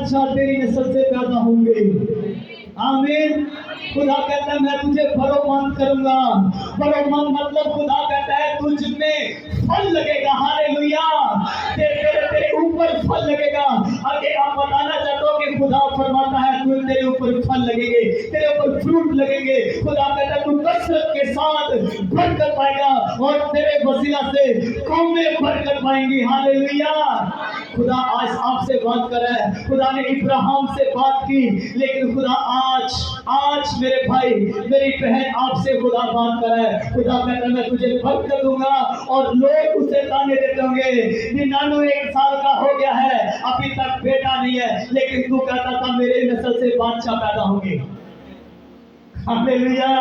बादशाह तेरी नस्ल से पैदा होंगे। आमीन। खुदा कहता है मैं तुझे फरोमंद करूंगा। फरोमंद मतलब खुदा कहता है तुझ में फल लगेगा। हालेलुया। तेरे ऊपर फल लगेगा। आगे आप बताना चाहते हो कि खुदा फरमाता है तू तेरे ऊपर फल लगेंगे, तेरे ऊपर फ्रूट लगेंगे। खुदा कहता है तू कसरत के साथ बरकत पाएगा और तेरे वसीला से कौमें बरकत पाएंगी। हालेलुया। खुदा आज आपसे बात कर रहा है। खुदा ने इब्राहिम से बात की, लेकिन खुदा आज मेरे भाई मेरी बहन आपसे खुदा बात कर रहा है। खुदा कहता है मैं तुझे बरकत दूंगा और लोग उसे ताने देते होंगे 99 साल का हो गया है, अभी तक बेटा नहीं है, लेकिन तू कहता था मेरे नस्ल से बादशाह पैदा होंगे। हालेलुया।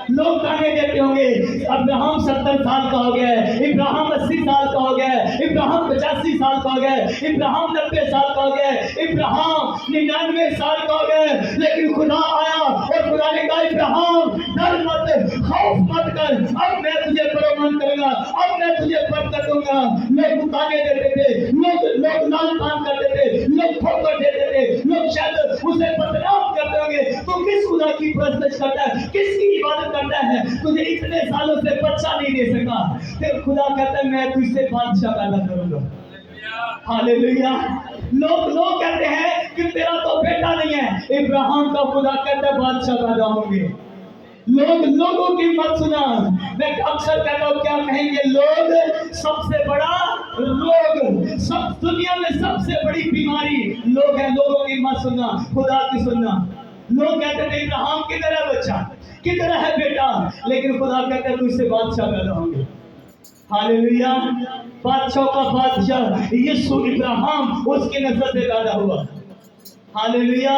लोग ताने देते होंगे अब्राहम 70 साल का हो गया है, इब्राहिम 80 साल का हो गया है, इब्राहिम 85 साल का हो गया है, इब्राहिम 90 साल का हो गया है, इब्राहिम 99 साल का हो गया है। लेकिन खुदा आया और खुदा ने कहा इब्राहिम डर मत, खौफ मत कर, अब मैं तुझे बरोमंद करूंगा, अब मैं तुझे बरकत दूंगा। लोग ताने देते थे, लोग लालपान करते थे, लोग ठोकर देते थे, लोग शायद उसे बदनाम करते होंगे तू किस खुदा की परस्तिश करता है, किसकी इबादत करता है, तुझे इतने सालों से बच्चा नहीं दे सका। फिर खुदा कहता है मैं तुझसे बादशाह पैदा करूंगा। हालेलुया। लोग कहते हैं कि तेरा तो बेटा नहीं है। इब्राहिम का खुदा कहता है बादशाह पैदा होंगे। लोगों की मत सुना। मैं अक्सर कहता हूँ क्या कहेंगे लोग, सबसे बड़ा रोग, सब दुनिया में सबसे बड़ी बीमारी लोग है। लोगों की मत सुनना, खुदा की सुनना। लोग कहते थे इब्राहिम किधर है बच्चा, किधर है बेटा, लेकिन खुदा कहता है तुझसे बादशाह पैदा होंगे। हालेलुया। बादशाह का बादशाह यीशु इब्राहिम उसकी नस्ल से पैदा हुआ। हालेलुया।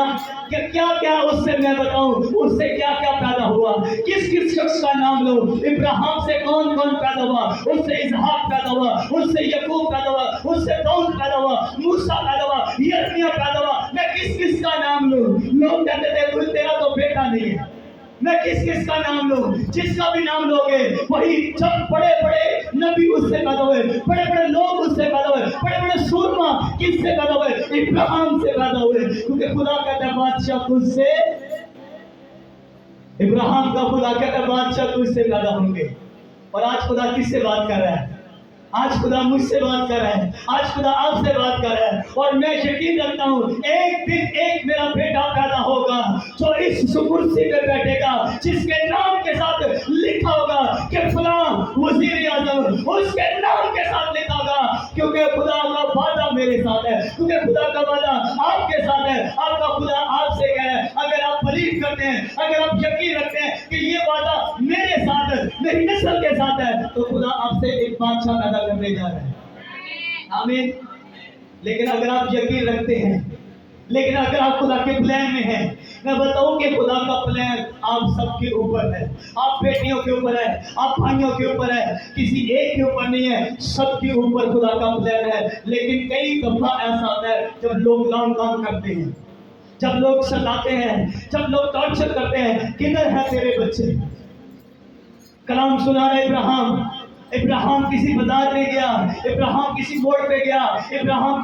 क्या क्या उससे मैं बताऊं, उससे क्या क्या पैदा हुआ, किस किस शख्स का नाम लो। इब्राहिम से कौन कौन पैदा हुआ, उससे इसहाक पैदा हुआ, उससे याकूब पैदा हुआ, उससे दाऊद पैदा हुआ, मूसा पैदा हुआ, यिर्मयाह पैदा हुआ। मैं किस किस का नाम लूं। लोग कहते थे तेरा तो बेटा नहीं है। मैं किस किस का नाम लूं, जिसका भी नाम लोगे वही। जब बड़े बड़े नबी उससे पैदा हुए, बड़े बड़े लोग उससे पैदा हुए, बड़े बड़े सूरमा किससे पैदा हुए, इब्राहिम से पैदा हुए। क्योंकि खुदा कहता है बादशाह तुझसे, इब्राहिम का खुदा कहता है बादशाह तुझसे पैदा होंगे। और आज खुदा किससे बात कर रहा है, आज खुदा मुझसे बात कर रहा है, आज खुदा आपसे बात कर रहा है। और मैं यकीन रखता हूँ एक दिन एक मेरा बेटा पैदा होगा जो इस कुर्सी पे बैठेगा, जिसके नाम के साथ लिखा होगा कि फलां वजीर आजम, उसके नाम के साथ लिखा होगा। क्योंकि खुदा का वादा मेरे साथ है, क्योंकि खुदा का वादा आपके साथ है। आपका खुदा आपसे कह रहा है अगर आप बिलीव करते हैं, अगर आप यकीन रखते हैं कि ये वादा मेरे साथ है, मेरी नस्ल के साथ है, तो खुदा आपसे एक बादशाह पैदा करने जा रहे हैं। आमीन। लेकिन अगर आप यकीन रखते हैं, लेकिन अगर आप खुदा के प्लान में हैं, मैं बताऊं कि खुदा का प्लान आप सबके ऊपर है। आप बेटियों के ऊपर है, आप भाइयों के ऊपर है, किसी एक के ऊपर नहीं है, सबके ऊपर खुदा का प्लान है। लेकिन कई दफा ऐसा होता है जब लोग लॉन्ग काम करते हैं, जब लोग सताते हैं, जब लोग टॉर्चर करते हैं, किधर है तेरे बच्चे। कलाम सुना रहे इब्राहिम किसी बाजार में गया, इब्राहिम किसी मोड़ पे गया, इब्राहिम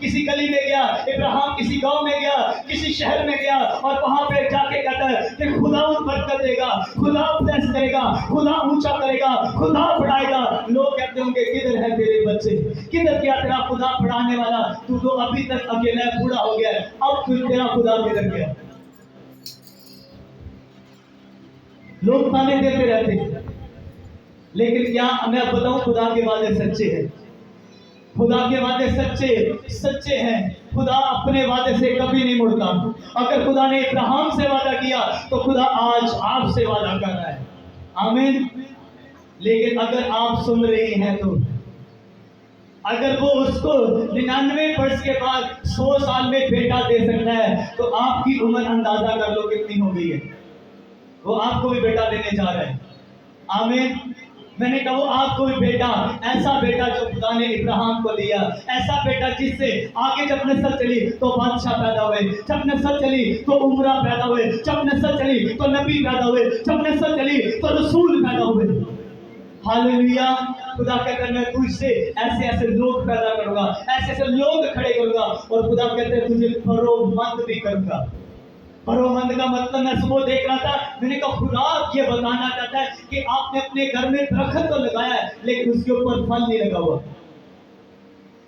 किसी गली में गया, इब्राहिम किसी गांव में गया, किसी शहर में गया और वहां पे जाके कहता है कि खुदा बरकत देगा, खुदा ब्लेस करेगा, खुदा ऊंचा करेगा, खुदा बढ़ाएगा। लोग कहते होंगे किधर है तेरे बच्चे, किधर गया तेरा खुदा बढ़ाने वाला, तू तो अभी तक अकेला है, बूढ़ा हो गया है, अब फिर तेरा खुदा किधर गया। लोग ताने देते रहते हैं, लेकिन क्या मैं बताऊं खुदा के वादे सच्चे हैं। खुदा के वादे सच्चे हैं। खुदा अपने वादे से कभी नहीं मुड़ता। अगर खुदा ने इब्राहिम से वादा किया तो खुदा आज आपसे वादा कर रहा है। आमीन। लेकिन अगर आप सुन रहे हैं तो अगर वो उसको 99 वर्ष के बाद 100 साल में बेटा दे सकता है तो आपकी उम्र अंदाजा कर लो कितनी हो गई है। वो आपको भी बेटा देने जा रहा है। आमीन। मैंने कहा वो आपको भी बेटा, ऐसा बेटा जो खुदा ने इब्राहिम को दिया, ऐसा बेटा जिससे आगे जब नस्ल चली तो बादशाह पैदा हुए, जब नस्ल चली तो उमरा पैदा हुए, जब नस्ल चली तो नबी पैदा हुए, जब नस्ल चली तो रसूल पैदा हुए। हालेलुया। खुदा कहता है मैं तुझसे ऐसे ऐसे लोग पैदा करूंगा, ऐसे ऐसे लोग खड़े करूंगा, और खुदा कहते हैं तुझे फरोमंद भी करूंगा। फरोमंद का मतलब मैं सुबह देख रहा था, मैंने कहा खुदा ये बताना चाहता है कि आपने अपने घर में दरख्त तो लगाया है लेकिन उसके ऊपर फल नहीं लगा हुआ।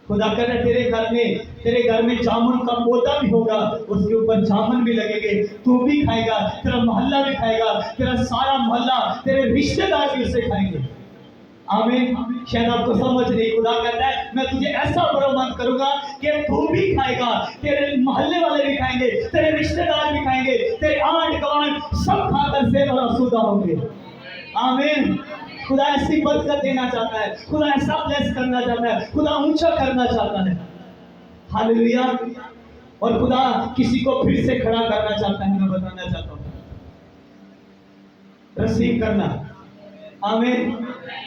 खुदा कहता है तेरे घर में जामुन का पौधा भी होगा, उसके ऊपर जामुन भी लगेंगे, तू भी खाएगा, तेरा मोहल्ला भी खाएगा, तेरा सारा मोहल्ला, तेरे रिश्तेदार भी उसे खाएंगे। आमीन। शायद आपको समझ नहीं, खुदा कहता है मैं तुझे ऐसा बरोमंद करूंगा कि तू भी खाएगा, तेरे मोहल्ले वाले भी खाएंगे, तेरे रिश्तेदार भी खाएंगे, तेरे आंट गवांट सब खाकर से और आसूदा होंगे। आमीन। खुदा ऐसी बरकत देना चाहता है, खुदा ऐसा ब्लेस करना चाहता है, खुदा ऊंचा करना चाहता है। हालेलुया। और खुदा किसी को फिर से खड़ा करना चाहता है। मैं बताना चाहता हूँ, रिसीव करना। आमीन।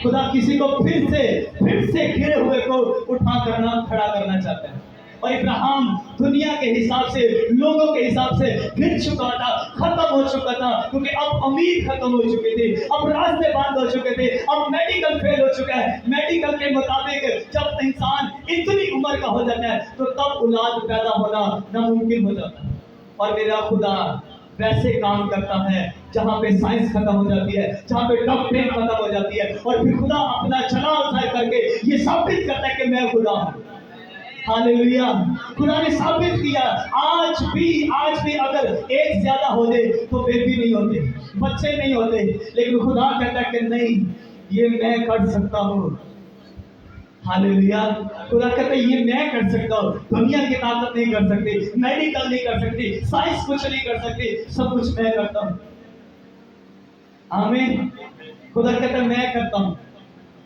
खुदा किसी को फिर से गिरे हुए को उठा करना, खड़ा करना चाहता है। और इब्राहिम दुनिया के हिसाब से, लोगों के हिसाब से गिर चुका था, खत्म हो चुका था, क्योंकि अब उम्मीद खत्म हो चुकी थी, अब रास्ते बंद हो चुके थे, अब मेडिकल फेल हो चुका है। मेडिकल के मुताबिक जब इंसान इतनी उम्र का हो जाता है तो तब औलाद पैदा होना नामुमकिन हो जाता है। और मेरा खुदा वैसे काम करता है जहाँ पे साइंस खत्म हो जाती है, जहाँ पे डॉक्टरी खत्म हो जाती है, और फिर खुदा अपना चलाव उठाए करके ये साबित करता है कि मैं खुदा हूँ। हालेलुया। खुदा ने साबित किया। आज भी अगर एक ज्यादा हो जाए तो बेबी नहीं होते, बच्चे नहीं होते, लेकिन खुदा कहता है कि नहीं, ये मैं कर सकता हूँ। हालेलुया। खुदा कहता है ये मैं कर सकता हूँ, दुनिया की ताकत नहीं कर सकती, मेडिकल नहीं कर सकती, साइंस कुछ नहीं कर सकती, सब कुछ मैं करता हूँ। आमीन। खुदा कहता है मैं करता हूँ।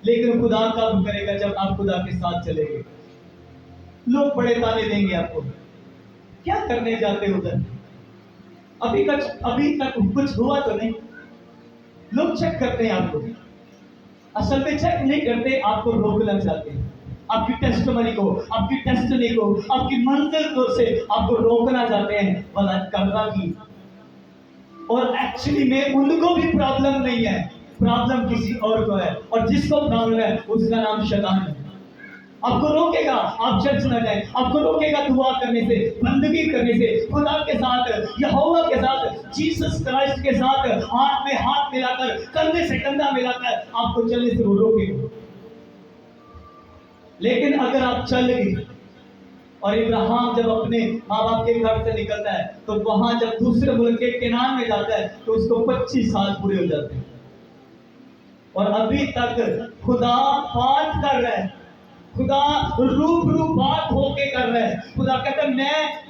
लेकिन खुदा कब करेगा? जब आप खुदा के साथ चलेंगे। लोग बड़े ताने देंगे आपको, क्या करने जाते उधर, अभी तक कुछ हुआ तो नहीं। लोग चेक करते हैं आपको, असल में चेक नहीं करते, आपको रोकना चाहते हैं, आपकी टेस्टमनी को, आपकी टेस्टनी को, आपकी मंजिल को से आपको रोकना चाहते हैं, भला करना की। और एक्चुअली में उनको भी प्रॉब्लम नहीं है, प्रॉब्लम किसी और को है, और जिसको प्रॉब्लम है उसका नाम शैतान है। आपको रोकेगा आप चर्च न जाए, आपको रोकेगा दुआ करने से, बंदगी करने से, खुदा के साथ, यहोवा के साथ, जीसस क्राइस्ट के साथ हाथ में हाथ मिलाकर, कंधे से कंधा मिलाकर आपको चलने से वो रोकेगा। लेकिन अगर आप चल गए, और इब्राहिम जब अपने माँ बाप के घर से निकलता है तो वहां जब दूसरे मुल्क के केनान में जाता है तो उसको 25 साल पूरे हो जाते हैं, और अभी तक खुदा बात कर रहा है, खुदा रूबरू बात होके कर रहा है। खुदा कहता है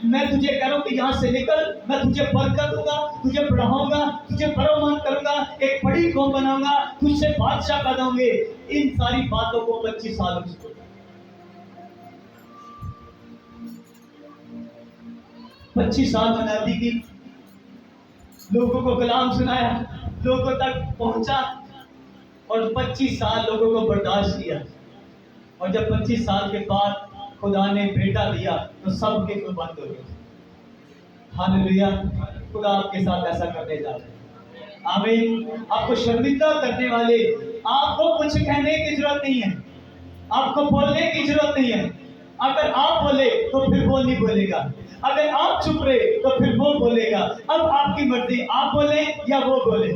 मैं तुझे कह रहा हूं कि यहां से निकल, मैं तुझे बरकत दूंगा, तुझे बढ़ाऊंगा, तुझे फरोमंद करूंगा, एक बड़ी कौम बनाऊंगा, तुझसे बादशाह कर दूंगे। इन सारी बातों को 25 साल 25 साल मनाती की, लोगों को कलाम सुनाया, लोगों तक पहुंचा, और 25 साल लोगों को बर्दाश्त किया। और जब 25 साल के बाद खुदा ने बेटा दिया तो सबके को बंद हो गए। हालेलुया। खुदा आपके साथ ऐसा करने जा रहे हैं। आमीन। आपको शर्मिंदा करने वाले, आपको कुछ कहने की जरूरत नहीं है, आपको बोलने की जरूरत नहीं है। अगर आप बोले तो फिर वो नहीं बोलेगा, अगर आप चुप रहे तो फिर वो बोलेगा। अब आपकी मर्जी, आप बोले या वो बोले,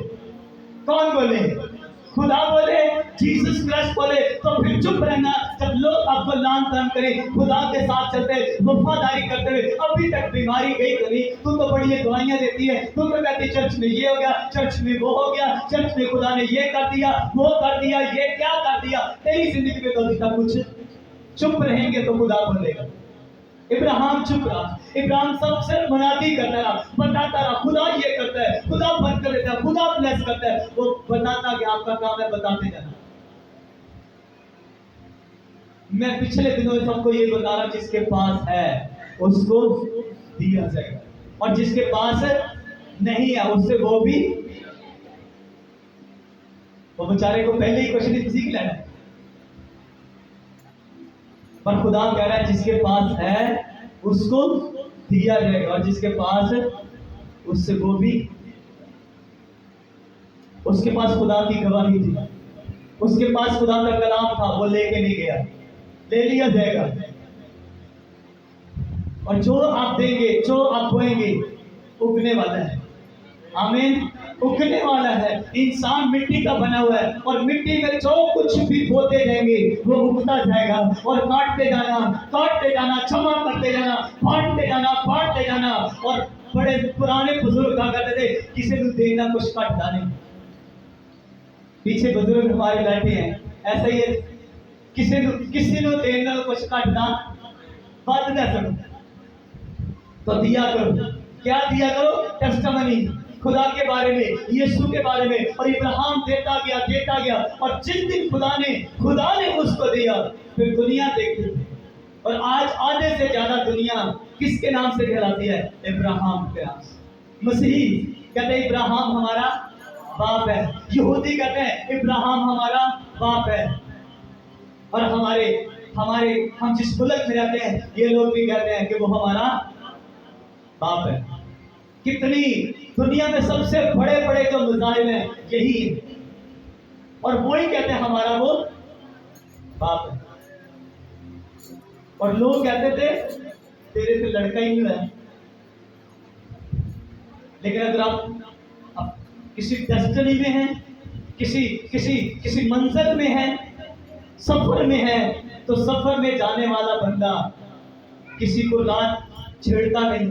कौन बोले? खुदा बोले, जीसस क्राइस्ट बोले, तो फिर चुप रहना। जब लोग आपको लान तान करें, खुदा के साथ चलते, वफादारी करते हुए, अभी तक बीमारी गई तो नहीं, तू तो बड़ी दवाइयां देती है, तू तो कहती चर्च में ये हो गया, चर्च में वो हो गया, चर्च में खुदा ने ये कर दिया, वो कर दिया, ये क्या कर दिया, तेरी जिंदगी में तो अभी तक कुछ। चुप रहेंगे तो खुदा बोलेगा। इब्राहिम चुप रहा, इब्राहिम सबसे मुनादी करता रहा, बताता रहा खुदा ये करता है, खुदा बंद कर देता है, खुदा ब्लेस करता है, वो बताता कि आपका काम है बताते जाना। मैं पिछले दिनों सबको ये बता रहा, जिसके पास है उसको दिया जाएगा, और जिसके पास नहीं है उससे वो भी, वो बेचारे को पहले ही क्वेश्चन सीख लेना। पर खुदा कह रहा है जिसके पास है उसको दिया जाएगा, और जिसके पास उससे वो भी। उसके पास खुदा की गवाही थी, उसके पास खुदा का कलाम था, वो लेके नहीं गया, ले लिया जाएगा। और जो आप देंगे, जो आप बोएंगे, उगने वाला है। आमीन। उगने वाला है। इंसान मिट्टी का बना हुआ है और मिट्टी में जो कुछ भी बोते जाएंगे वो उगता जाएगा। और काटते जाना, क्षमा करते जाना, बांटते जाना। और बड़े पुराने बुजुर्ग कहा करते थे, किसी को देना कुछ काटता नहीं। पीछे बुजुर्ग हमारे बैठे हैं, ऐसा ही है, किसी को देना कुछ काटना बंद न करो, तो दिया करो। क्या दिया करो? टेस्टिमनी, खुदा के बारे में, यीशु के बारे में। और इब्राहिम देता गया और जिस दिन खुदा ने उसको दिया, फिर दुनिया देखती थी। और आज आधे से ज्यादा दुनिया किसके नाम से कहलाती है? इब्राहिम के नाम से। मसीही कहते हैं इब्राहिम हमारा बाप है, यहूदी कहते हैं इब्राहिम हमारा बाप है। और हम जिस मुल्क में रहते हैं, ये लोग भी कहते हैं कि वो हमारा बाप है। कितनी दुनिया में सबसे बड़े बड़े जो मज़ाहिब हैं यही है, और वो ही कहते हैं हमारा वो बाप है। और लोग कहते थे तेरे से लड़का ही नहीं है। लेकिन अगर आप किसी डेस्टिनी में हैं, किसी मंजिल में हैं, सफर में है, तो सफर में जाने वाला बंदा किसी को रात छेड़ता नहीं।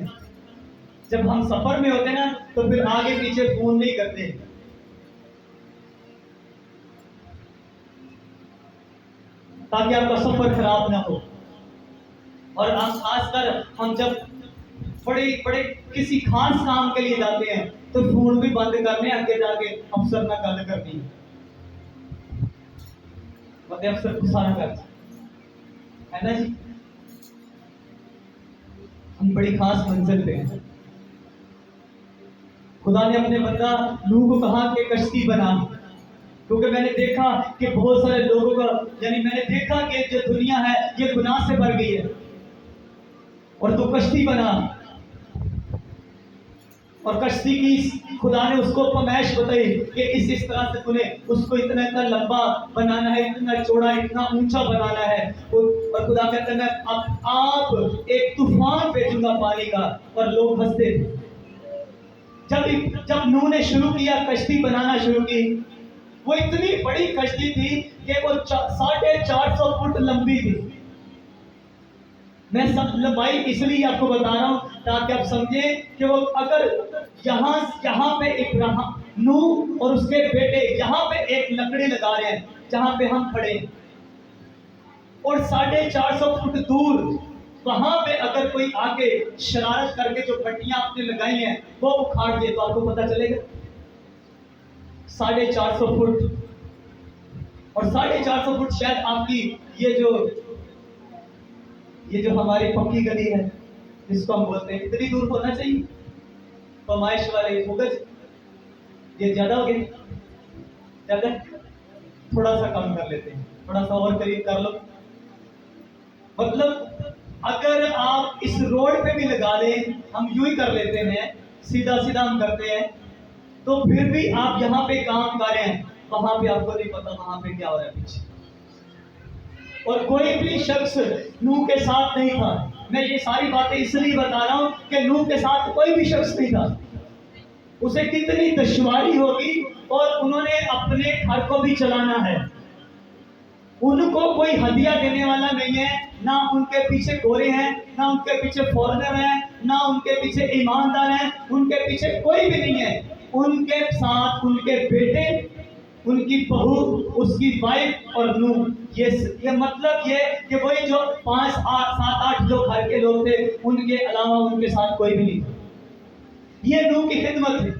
जब हम सफर में होते हैं ना, तो फिर आगे पीछे फोन नहीं करते, ताकि आपका सफर खराब ना हो। और खासकर हम जब बड़े किसी खास काम के लिए जाते हैं, तो फोन भी बंद करने, आगे जाके अफसर ना गल करनी, अफसर गुस्सा ना कर, है ना जी। हम बड़ी खास मंजिल पे हैं। खुदा ने अपने बंदा नूह को कहा कि कश्ती बना, क्योंकि मैंने देखा कि बहुत सारे लोगों का, यानी मैंने देखा कि जो दुनिया है ये गुनाह से भर गई है, और तो कश्ती बना। और कश्ती की खुदा ने उसको फरमाइश बताई कि इस तरह से तूने उसको इतना लंबा बनाना है, इतना चौड़ा, इतना ऊंचा बनाना है। और खुदा कहता है आप एक तूफान भेजूंगा पानी का। और लोग हंसते थे। जब नूह ने शुरू किया, कश्ती बनाना शुरू की, वो इतनी बड़ी कश्ती थी कि वो 450 फुट लंबी थी। मैं सब लंबाई इसलिए आपको बता रहा हूं ताकि आप समझे कि वो अगर यहाँ पे इब्राहिम नूह और उसके बेटे यहाँ पे एक लकड़ी लगा रहे हैं जहां पे हम खड़े हैं, और 450 फुट दूर वहां पे अगर कोई आके शरारत करके जो पट्टियां आपने लगाई हैं वो उखाड़ दे, तो आपको पता चलेगा। 450 फुट, और 450 फुट शायद आपकी ये जो हमारी पक्की गली है जिसको हम बोलते हैं, इतनी दूर होना चाहिए। पैमाइश वाले मुगज ये ज्यादा हो गए, ज्यादा, थोड़ा सा कम कर लेते हैं, थोड़ा सा और करीब कर लो। मतलब अगर आप इस रोड पे भी लगा लें, हम यूं ही कर लेते हैं, सीधा हम करते हैं, तो फिर भी आप यहाँ पे काम कर रहे हैं, वहां पे आपको नहीं पता वहां पे क्या हो रहा है पीछे। और कोई भी शख्स नूह के साथ नहीं था। मैं ये सारी बातें इसलिए बता रहा हूं कि नूह के साथ कोई भी शख्स नहीं था। उसे कितनी दुश्वारी होगी, और उन्होंने अपने घर को भी चलाना है। उनको कोई हदिया देने वाला नहीं है, ना उनके पीछे गोरे हैं, ना उनके पीछे फॉरेनर हैं, ना उनके पीछे ईमानदार हैं, उनके पीछे कोई भी नहीं है। उनके साथ उनके बेटे, उनकी बहू, उसकी वाइफ और नूह। ये मतलब ये कि वही जो 5, 8, 7, 8 जो घर के लोग थे, उनके अलावा उनके साथ कोई भी नहीं था। ये नूह की खिदमत है।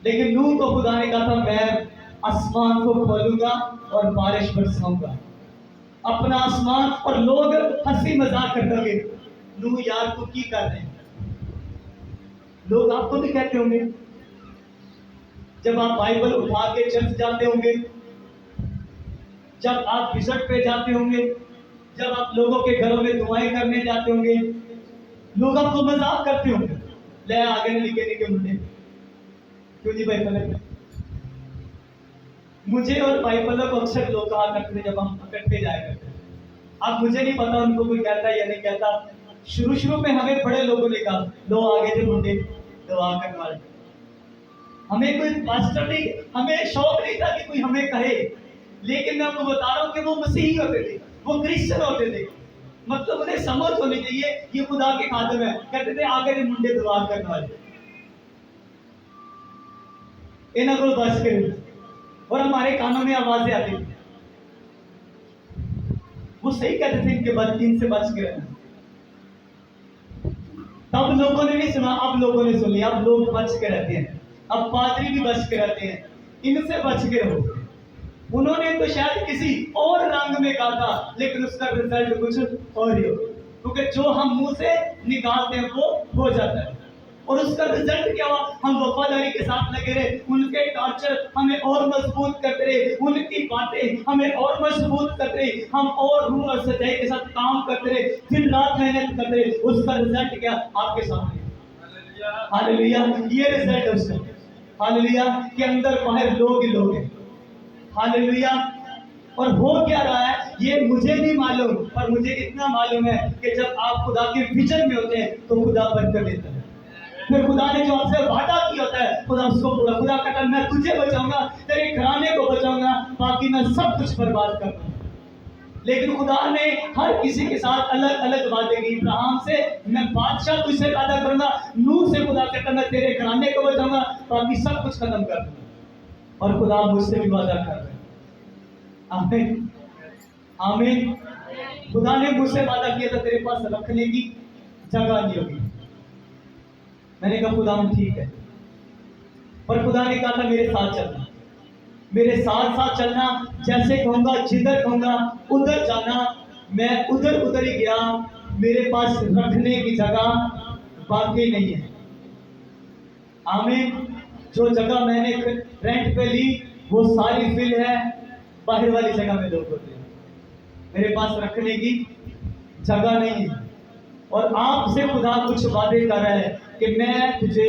लेकिन नूह को खुदा ने कहा था मैं आसमान को खोलूंगा और बारिश बरसाऊंगा, अपना आसमान। और लोग हंसी मजाक करते होंगे, नूह यार तू की कर रहे हैं। लोग आपको भी कहते होंगे, जब आप बाइबल उठा के चर्च जाते होंगे, जब आप विजिट पे जाते होंगे, जब आप लोगों के घरों में दुआएं करने जाते होंगे, लोग आपको मजाक करते होंगे, ले आगे निके मुंडे क्यों नहीं भाई फलक। मुझे और भाई पल्लव को अक्सर लोग कहा करते थे जब हम इकट्ठे जाया करते थे। अब मुझे नहीं पता उनको कोई कहता है या नहीं कहता। शुरू शुरू में हमें बड़े लोगों ने कहा, दो आगे थे मुंडे दुआ करने वाले। हमें कोई पास्टर नहीं, हमें शौक नहीं था कि कोई हमें कहे, लेकिन मैं आपको बता रहा हूँ कि वो मसीही होते थे, वो क्रिश्चियन होते थे। मतलब उन्हें समझ होनी चाहिए ये खुदा के खादिम है। कहते थे आगे थे मुंडे दुआ करने वाले, इन्हें को बस के, और हमारे कानों में आवाजें आती थी। वो सही कहते थे इनके बाद इनसे बच के रहना। तब लोगों ने नहीं सुना, अब लोगों ने सुन लिया। अब लोग बच के रहते हैं, अब पादरी भी बच के रहते हैं, इनसे बच के रहो। उन्होंने तो शायद किसी और रंग में कहा था, लेकिन उसका रिजल्ट कुछ और ही हो, क्योंकि जो हम मुंह से निकालते हैं वो हो जाता है। और उसका रिजल्ट क्या हुआ? हम वफादारी के साथ लगे रहे, उनके टॉर्चर हमें और मजबूत करते रहे, उनकी बातें हमें और मजबूत करते रहे, हम और रूह और सच्चाई के साथ काम करते रहे, दिन रात मेहनत करते रहे। उसका रिजल्ट क्या? आपके सामने। हालेलुया, ये रिजल्ट है उसका। हालेलुया, के अंदर बाहर लोग ही लोग हैं। हालेलुया। और हो क्या रहा है ये मुझे नहीं मालूम, पर मुझे इतना मालूम है कि जब आप खुदा के विजन में होते हैं तो खुदा बरकत देता है। फिर खुदा ने जो आपसे वादा किया होता है खुदा उसको पूरा। खुदा कहता है मैं तुझे बचाऊंगा, तेरे घराने को बचाऊंगा, बाकी मैं सब कुछ बर्बाद कर दूंगा। लेकिन खुदा ने हर किसी के साथ अलग अलग वादे की। इब्राहिम से मैं बादशाह तुझसे पैदा करूंगा, नूह से खुदा कहता मैं तेरे घराने को बचाऊंगा, बाकी सब कुछ खत्म कर दूंगा। और खुदा मुझसे भी वादा कर रहे हैं। आमीन आमीन। खुदा ने मुझसे वादा किया था तेरे पास रखने की जगह नहीं होगी। मैंने कहा खुदा ठीक है, पर खुदा ने कहा था मेरे साथ चलना, मेरे साथ साथ चलना। जैसे कहूंगा, जिधर कहूंगा उधर जाना। मैं उधर उधर ही गया, मेरे पास रखने की जगह बाकी नहीं है। आमीन। जो जगह मैंने रेंट पे ली वो सारी फिल है, बाहर वाली जगह में लोग होते हैं, मेरे पास रखने की जगह नहीं है। और आपसे खुदा कुछ वादे कर रहा है कि मैं तुझे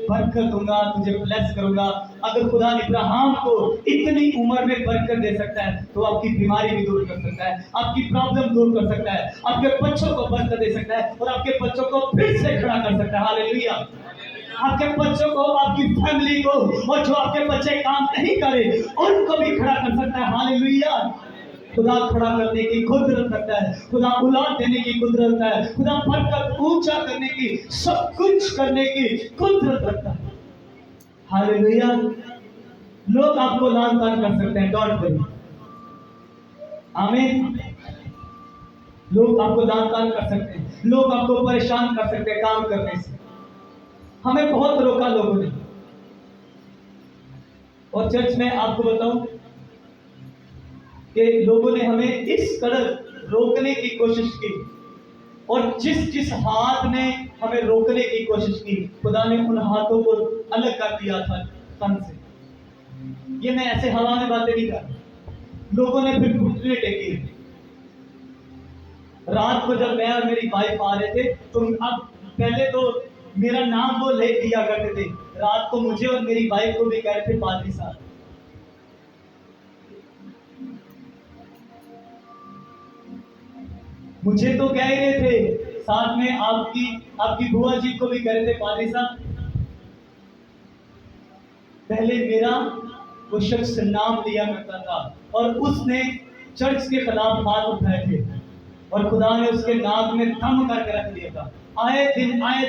बरकत दूंगा, तुझे ब्लेस करूंगा। अगर खुदा इब्राहिम को इतनी उम्र में बरकत दे सकता है तो आपकी बीमारी भी दूर कर सकता है, आपकी प्रॉब्लम दूर कर सकता है, आपके बच्चों को बरकत दे सकता है और आपके बच्चों को फिर से खड़ा कर सकता है। हालेलुया। आपके बच्चों को, आपकी फैमिली को, और जो आपके बच्चे काम नहीं करे उनको भी खड़ा कर सकता है। हालेलुया। खुदा खड़ा करने की कुदरत रखता है, खुदा औलाद देने की कुदरत रखता है, खुदा बरकत ऊंचा करने की, सब कुछ करने की कुदरत रखता है। हालेलुया। लोग आपको लाल तान कर सकते हैं, डोंट वरी। आमीन। लोग आपको लाल तान कर सकते हैं, लोग आपको परेशान कर सकते हैं काम करने से। हमें बहुत रोका लोगों ने। और चर्च में आपको बताऊं कि लोगों ने हमें इस कदर रोकने की कोशिश की, और जिस जिस हाथ ने हमें रोकने की कोशिश की खुदा ने उन हाथों को अलग कर दिया था तन से। ये मैं ऐसे हवा में बातें नहीं कर, लोगों ने फिर घुटने टेके। रात को जब मैं और मेरी वाइफ आ रहे थे तो अब पहले तो मेरा नाम वो ले दिया करते थे, रात को मुझे और मेरी वाइफ को भी कह रहे थे पादरी साहब। मुझे तो कह रहे थे, साथ में आपकी बुआ जी को भी कह रहे थे पादरी साहब। पहले मेरा वो शख्स नाम लिया करता था और उसने चर्च के खिलाफ हाथ उठाए थे, और खुदा ने उसके नाक में दम करके रख दिया था। आए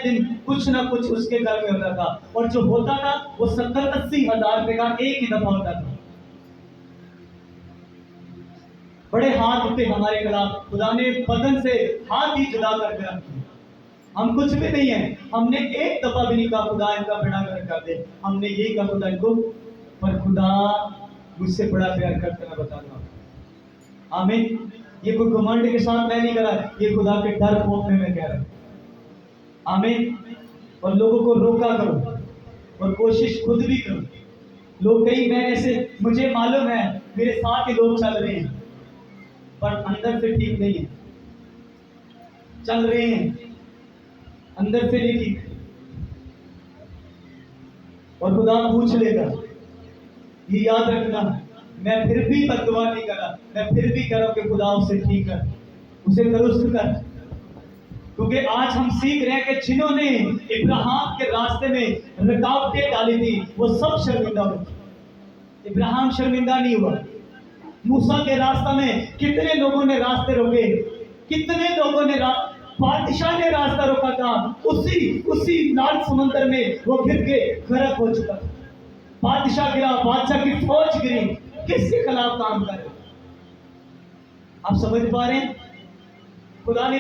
दिन कुछ ना कुछ उसके घर में होता था, और जो होता था वो 70-80 हजार रुपए का एक ही दफा होता था। बड़े हाथ उठे हमारे खिलाफ, खुदा ने बदन से हाथ ही जुदा करके रख दिए। हम कुछ भी नहीं है, हमने एक दफा भी नहीं कहा खुदा इनका बेड़ा गर्क कर दे। हमने यही कहा खुदा इनको, पर खुदा मुझसे बड़ा प्यार करते ना बताना। आमीन। ये कोई घमंड के साथ मैं नहीं करा, ये खुदा के डर खौफ में मैं कह रहा हूं। आमीन। और लोगों को रोका करो और कोशिश खुद भी करो। लोग कई मैं ऐसे, मुझे मालूम है मेरे साथ ही लोग चल रहे हैं पर अंदर से ठीक नहीं है, चल रहे हैं अंदर से नहीं ठीक। और खुदा पूछ लेगा, ये याद रखना, मैं फिर भी बददुआ नहीं करा, मैं फिर भी करा कि खुदा उसे ठीक कर, उसे दुरुस्त कर। क्योंकि आज हम सीख रहे हैं कि जिन्होंने इब्राहिम के रास्ते में रुकावटें डाली थी वो सब शर्मिंदा हुए। इब्राहिम शर्मिंदा नहीं हुआ। मूसा के रास्ते में कितने लोगों ने रास्ते रोके, कितने लोगों ने बादशाह ने रास्ता रोका था, उसी लाल समंदर में वो गिर के गर्क हो चुका था। बादशाह गिरा, बादशाह की फौज गिरी, किसके खिलाफ काम करे? आप समझ पा रहे हैं? खुदा ने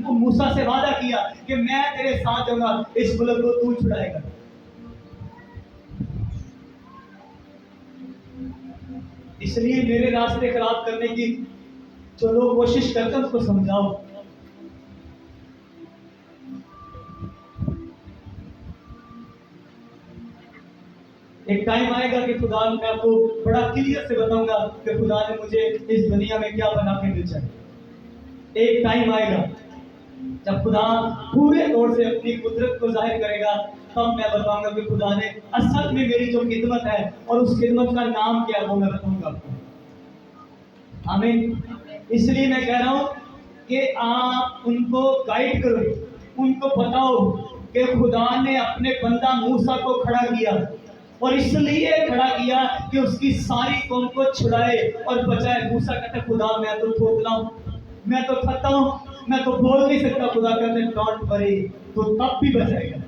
मूसा से वादा किया कि मैं तेरे साथ जाऊंगा, इस मुल्क को तू छुड़ाएगा। इसलिए मेरे रास्ते खराब करने की जो लोग कोशिश करते हैं उसको समझाओ। एक टाइम आएगा कि खुदा, मैं आपको बड़ा क्लियर से बताऊंगा कि खुदा ने मुझे इस दुनिया में क्या बना के भेजा है। एक टाइम आएगा जब खुदा पूरे तौर से अपनी कुदरत को जाहिर करेगा, तब मैं बताऊंगा कि खुदा ने असल में मेरी जो खिदमत है और उस खिदमत का नाम क्या है वो मैं बताऊंगा आपको। आमीन। इसलिए मैं कह रहा हूं कि आप उनको गाइड करो, उनको बताओ कि खुदा ने अपने बंदा मूसा को खड़ा किया, और इसलिए खड़ा किया कि उसकी सारी कौम को छुड़ाए और बचाए। मूसा कहता है खुदा मैं तो थोथला हूं, मैं तो थकता हूं, मैं तो बोल नहीं सकता। खुदा कहते हैं डोंट वरी, तू तब भी बचाएगा,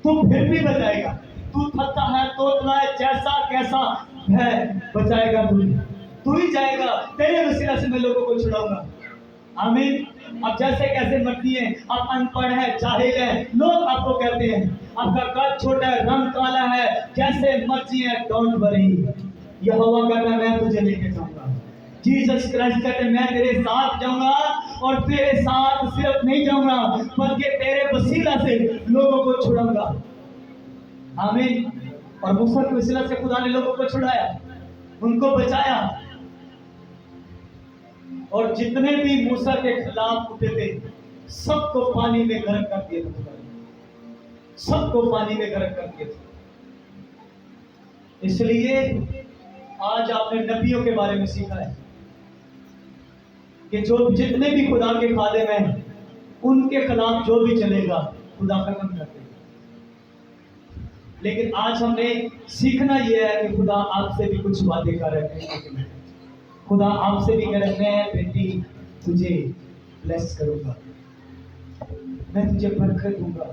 तू फिर भी बचाएगा। तू थकता है, तोतला है, जैसा कैसा है, बचाएगा तू ही जाएगा। तेरे वसीला से मैं लोगों को छुड़ाऊंगा। आमीन। अब जैसे कैसे मर्जी है, आप अनपढ़ है, जाहिल है, लोग आपको कहते हैं, आपका कद छोटा है, रंग काला है, जैसे मर्जी है, डोंट वरी। यहोवा कहता है मैं तुझे लेके जाऊंगा। जीसस क्राइस्ट कहते हैं मैं तेरे साथ जाऊंगा, और तेरे साथ सिर्फ नहीं जाऊंगा बल्कि तेरे वसीला से लोगों को छुड़ाऊंगा। आमीन। और मूसा के वसीला से खुदा ने लोगों को छुड़ाया, उनको बचाया। और जितने भी मूसा के खिलाफ उठे थे सबको पानी में गर्क कर दिया था, सबको पानी में गर्क कर दिया था। इसलिए आज आपने नबियों के बारे में सीखा है कि जो जितने भी खुदा के खादिम हैं उनके खिलाफ जो भी चलेगा खुदा खत्म कर देगा। लेकिन आज हमने सीखना यह है कि खुदा आपसे भी कुछ वादे कर रहे हैं। खुदा आपसे भी कह रहे हैं मैं बेटी तुझे ब्लेस करूंगा, मैं तुझे बरकत दूंगा,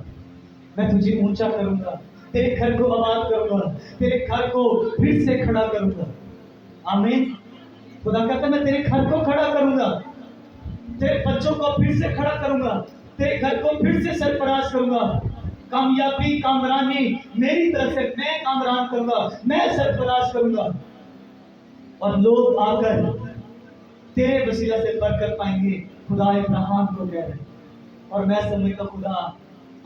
मैं तुझे ऊंचा करूंगा, तेरे घर को आबाद करूंगा, तेरे घर को फिर से खड़ा करूंगा। आमीन। खुदा कहता है मैं तेरे घर को खड़ा करूंगा, तेरे बच्चों को फिर से खड़ा करूंगा, तेरे घर को फिर से सरफराज करूंगा। कामयाबी कामरानी मेरी तरफ से मैं कामरान करूंगा, मैं सरफराज करूंगा, और लोग आकर तेरे वसीला से बरकत पाएंगे। खुदा इब्राहिम को कह रहे, और मैं समझता खुदा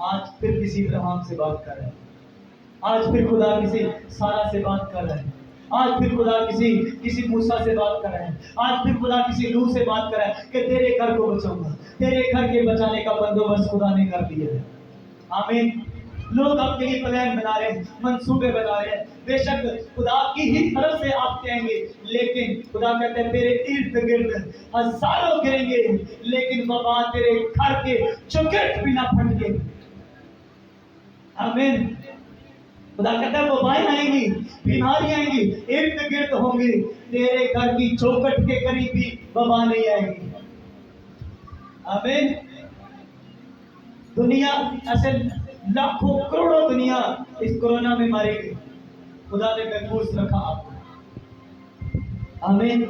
आज फिर किसी इब्राहिम से बात कर रहे हैं, आज फिर खुदा किसी सारा से बात कर रहे हैं, आज फिर खुदा किसी मूसा से बात कर रहे हैं, आज फिर खुदा किसी नूह से बात कर रहे हैं कि तेरे घर को बचाऊंगा। तेरे घर के बचाने का बंदोबस्त खुदा ने कर दिया है। आमीन। लोग आपके लिए प्लान बना रहे हैं, मंसूबे बना रहे हैं, बेशक खुदा की ही तरफ से आप कहेंगे, लेकिन खुदा कहते हैं तेरे इर्द गिर्द हजारों गिरेंगे लेकिन बाबा तेरे घर के चौखट भी ना फटेंगे। आमीन। खुदा कहता है वबाएं आएंगी, बीमारियां आएंगी, इर्द गिर्द होंगी, तेरे घर की चौखट के करीब भी वबा नहीं आएगी। आमीन। दुनिया ऐसे लाखों करोड़ों दुनिया इस कोरोना में मारेगी, खुदा ने महफूज रखा आपको। आमीन।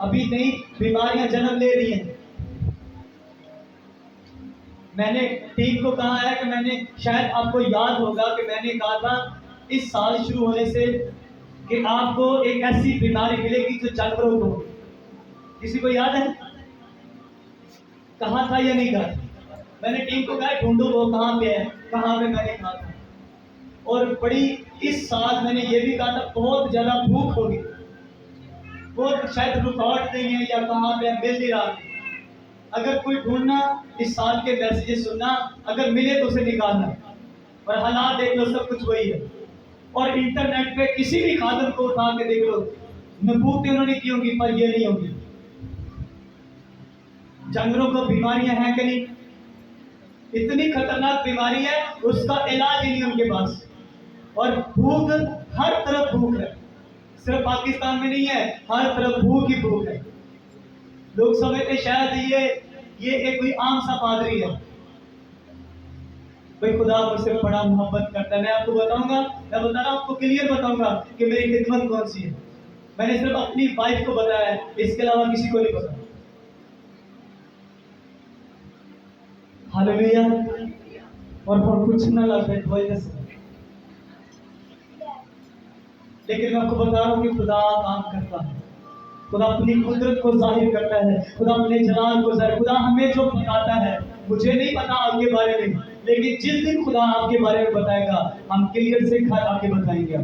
अभी नई बीमारियां जन्म ले रही हैं। मैंने टीम को कहा है कि मैंने, शायद आपको याद होगा कि मैंने कहा था इस साल शुरू होने से कि आपको एक ऐसी बीमारी मिलेगी जो जानवरों को। किसी को याद है? कहा था या नहीं कहा? मैंने टीम को कहा ढूंढो वो कहाँ पे है, कहाँ पे मैंने कहा था। और बड़ी इस साल मैंने ये भी कहा था बहुत ज्यादा भूख होगी, बहुत शायद रिकॉर्ड नहीं है या कहाँ पे मिल नहीं रहा। अगर कोई ढूंढना इस साल के मैसेजेस सुनना, अगर मिले तो उसे निकालना। और हालात देख लो सब कुछ वही है। और इंटरनेट पे किसी भी खादम को उठा के देख लो, नबूवतें उन्होंने की होंगी, पर ये नहीं होगी। जानवरों को बीमारियां हैं कि नहीं? इतनी खतरनाक बीमारी है, उसका इलाज ही नहीं उनके पास। और भूख, हर तरफ भूख है, सिर्फ पाकिस्तान में नहीं है, हर तरफ भूख ही भूख है। लोग समझते शायद ये एक कोई आम सा पादरी है। भाई खुदा मुझसे बड़ा मोहब्बत करता है। मैं आपको बताऊंगा, मैं बता रहा हूं आपको, क्लियर बताऊंगा कि मेरी खिदमत कौन सी है। मैंने सिर्फ अपनी वाइफ को बताया है, इसके अलावा किसी को नहीं पता। हालेलुया। और कुछ ना लगे वजह से, लेकिन मैं आपको बता रहा हूं कि खुदा काम करता है। खुदा अपनी कुदरत को जाहिर करता है, खुदा अपने जलाल को जाहिर, खुदा हमें जो बताता है, मुझे नहीं पता आपके बारे में, लेकिन जिस दिन खुदा आपके बारे में बताएगा, हम क्लियर से घर आके बताएंगे।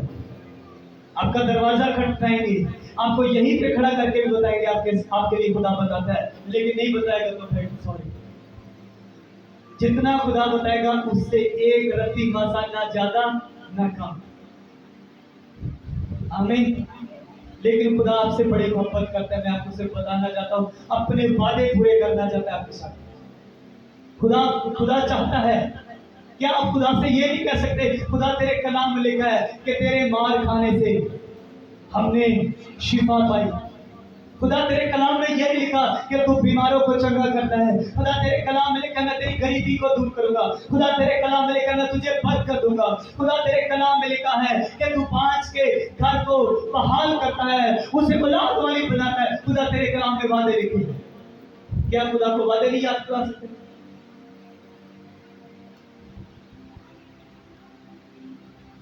आपका दरवाजा खटखटाएंगे, आपको यहीं पे खड़ा करके भी बताएंगे आपके लिए खुदा बताता है। लेकिन नहीं बताएगा तो फिर सॉरी, जितना खुदा बताएगा उससे एक रत्ती मासा ना ज्यादा ना कम। आमीन। लेकिन खुदा आपसे बड़ी मोहब्बत करता है। मैं आपको सिर्फ बताना चाहता हूँ, अपने वादे पूरे करना चाहता है आपके साथ। खुदा चाहता है। क्या आप खुदा से ये नहीं कह सकते, खुदा तेरे कलाम में लिखा है कि तेरे मार खाने से हमने शिफा पाई। खुदा तेरे कलाम में ये नहीं लिखा कि तू बीमारों को चंगा करता है। खुदा तेरे कलाम में लिखा, मैं तेरी गरीबी को दूर करूंगा। खुदा तेरे कलाम में लिखा, मैं तुझे बरकत दूंगा। खुदा तेरे कलाम में लिखा है कि तू पांच के घर को बहाल करता है, उसे औलाद वाली बनाता है। खुदा तेरे कलाम में वादे लिखे। क्या खुदा को वादे नहीं याद करा सकते?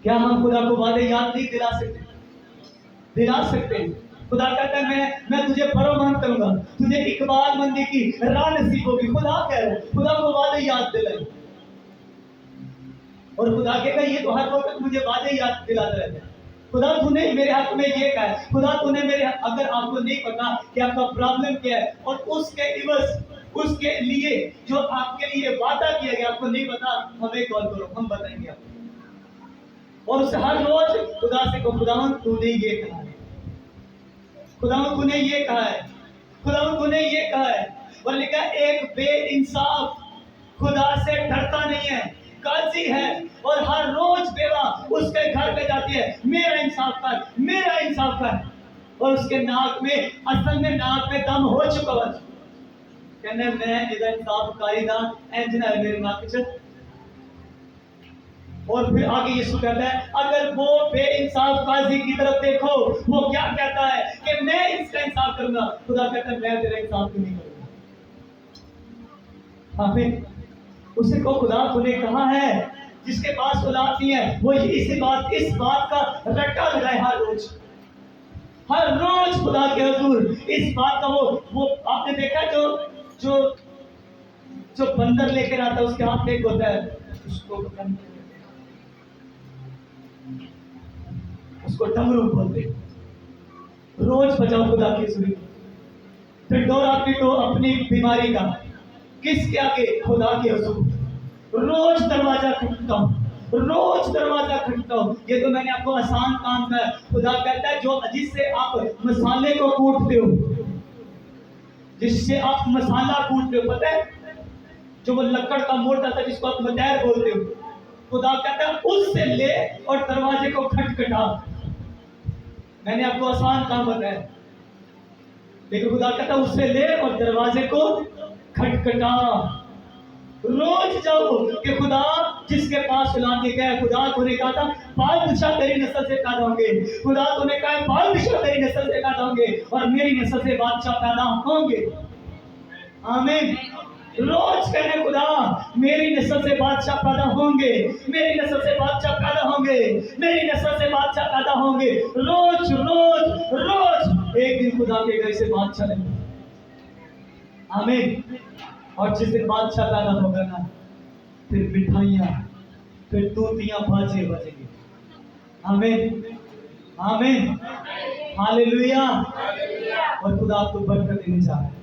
क्या हम खुदा को वादे याद नहीं दिला सकते? दिला सकते हैं। खुदा कहता है मैं तुझे फरोमान करूंगा, तुझे इकबाल मंदी की राह नसीब होगी। खुदा कह रहा है, खुदा को वादे याद दिलाए। और खुदा कहेगा ये तो हर वक्त मुझे वादे याद दिलाता रहता है। खुदा तूने मेरे हक में ये कहा है, खुदा तूने मेरे, अगर आपको नहीं पता कि आपका प्रॉब्लम क्या है और उसके इवज, उसके लिए जो आपके लिए वादा किया गया, आपको नहीं पता, हमें कॉल करो, हम बताएंगे आपको। और उससे हर रोज खुदा से को, खुदावन तूने ये कहा है, खुदावन तूने ये कहा है, खुदावन तूने ये कहा है। और लिखा एक बेइंसाफ खुदा से डरता नहीं है, काजी है, और हर रोज बेवा उसके घर पे जाती है, मेरा इंसाफ कर, मेरा इंसाफ कर। और उसके नाक में, असल में नाक में दम हो चुका है, कहने मैं इधर इंसाफकारी दा इंजीनियर मेरे नाक च। और फिर आगे यीशु कहता है, अगर वो बेइंसाफ काजी की तरफ देखो, वो क्या कहता है कि मैं इसका इंसाफ करूंगा। खुदा कहता है मैं तेरा इंसाफ क्यों नहीं करूंगा। हाँ, फिर उसे को खुदा तूने कहा है, जिसके पास औलाद नहीं है वो इस बात का रट्टा लगाए हर रोज खुदा के हुजूर इस बात का वो आपने देखा जो बंदर लेकर आता है, उसके हाथ में एक होता है, उसको डमरू बोलते। रोज बजाओ खुदा की सुनी, फिर दौरा पीटो अपनी बीमारी का, किसके आगे? खुदा के हुजूर। रोज दरवाजा खटखटाओ, रोज दरवाजा खटखटाओ। ये तो मैंने आपको आसान काम का है। खुदा कहता है जो जिससे आप मसाले को कूटते हो, जिससे आप मसाला कूटते हो, पता है जो वो लकड़ का मोटा सा जिसको आप मटैर बोलते हो, खुदा कहता है उससे ले और दरवाजे को खटखटा। मैंने आपको आसान काम बताया, लेकिन खुदा कहता है उससे ले और दरवाजे को खटखटा। रोज जाओ कि खुदा जिसके पास औलाद गया, खुदा तूने कहा था बादशाह तेरी नस्ल से पैदा होंगे, खुदा तूने कहा बादशाह तेरी नस्ल से पैदा होंगे और मेरी नस्ल से बादशाह पैदा होंगे। आमीन। रोज कहने खुदा मेरी नस्ल से बादशाह पैदा होंगे, मेरी नस्ल से बादशाह पैदा होंगे, मेरी नस्ल से बादशाह पैदा होंगे। रोज रोज रोज एक दिन खुदा के घर से बादशाह नहीं। आमीन। और जिस दिन बादशाह पैदा होगा ना, फिर मिठाइयाँ, फिर तूतियाँ बाजे बजेंगे। आमीन, आमीन, हालेलुया। और खुदा आपको बरकत देने जा रहा है,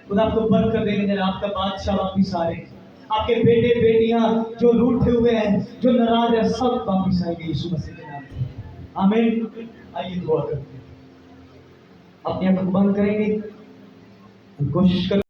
खुदा आपको बरकत देने जा रहा है। आपका बादशाह वापिस आ रहे हैं, आपके बेटे बेटियां जो रूठे हुए हैं, जो नाराज है, सब वापिस आएंगे यीशु मसीह के नाम से। आमीन। आइए दुआ करते हैं। अपनी आंखों को बंद करेंगे, कोशिश कर